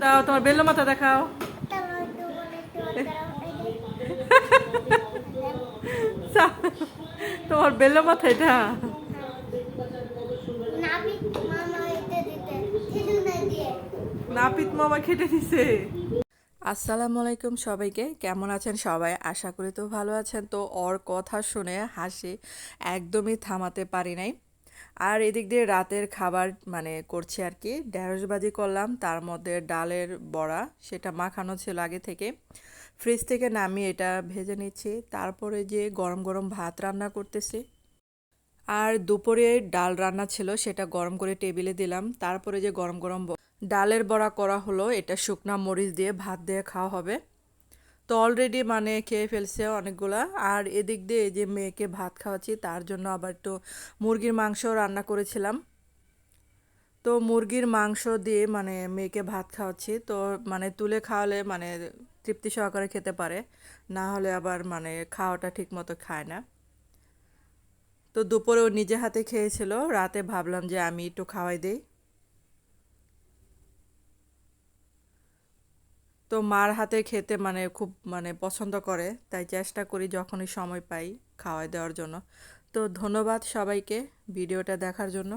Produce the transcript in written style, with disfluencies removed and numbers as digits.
দাও তোমার বেল্লো মাথা দেখাও। তোমার বেল্লো মাথা এটা। নাপিত মামা খেটে দিছে। আসসালামু আলাইকুম সবাইকে, কেমন আছেন সবাই? আশা করি তো ভালো আছেন। তো ওর কথা শুনে হাসি একদমই থামাতে পারি নাই। আর এদিক দিয়ে রাতের খাবার মানে করছি আর কি, ঢেঁড়স ভাজি করলাম, তার মধ্যে ডালের বড়া, সেটা মাখানো ছিল আগে থেকে, ফ্রিজ থেকে নামিয়ে এটা ভেজে নিচ্ছি। তারপরে যে গরম গরম ভাত রান্না করতেছি। আর দুপুরে ডাল রান্না ছিল, সেটা গরম করে টেবিলে দিলাম। তারপরে যে গরম গরম ডালের বড়া করা হলো, এটা শুকনা মরিচ দিয়ে ভাত দিয়ে খাওয়া হবে। তো অলরেডি মানে খেয়ে ফেলছে অনেকগুলা। আর এদিক দিয়ে এই যে মেয়েকে ভাত খাওয়াচ্ছি, তার জন্য আবার একটু মুরগির মাংস রান্না করেছিলাম। তো মুরগির মাংস দিয়ে মানে মেয়েকে ভাত খাওয়াচ্ছি। তো মানে তুলে খাওয়ালে মানে তৃপ্তি সহকারে খেতে পারে, না হলে আবার মানে খাওয়াটা ঠিক মতো খায় না। তো দুপুরেও নিজে হাতে খেয়েছিল, রাতে ভাবলাম যে আমি একটু খাওয়াই দেই। তো মার হাতে খেতে মানে খুব মানে পছন্দ করে, তাই চেষ্টা করি যখনই সময় পাই খাওয়াই দেওয়ার জন্য। তো ধন্যবাদ সবাইকে ভিডিওটা দেখার জন্য।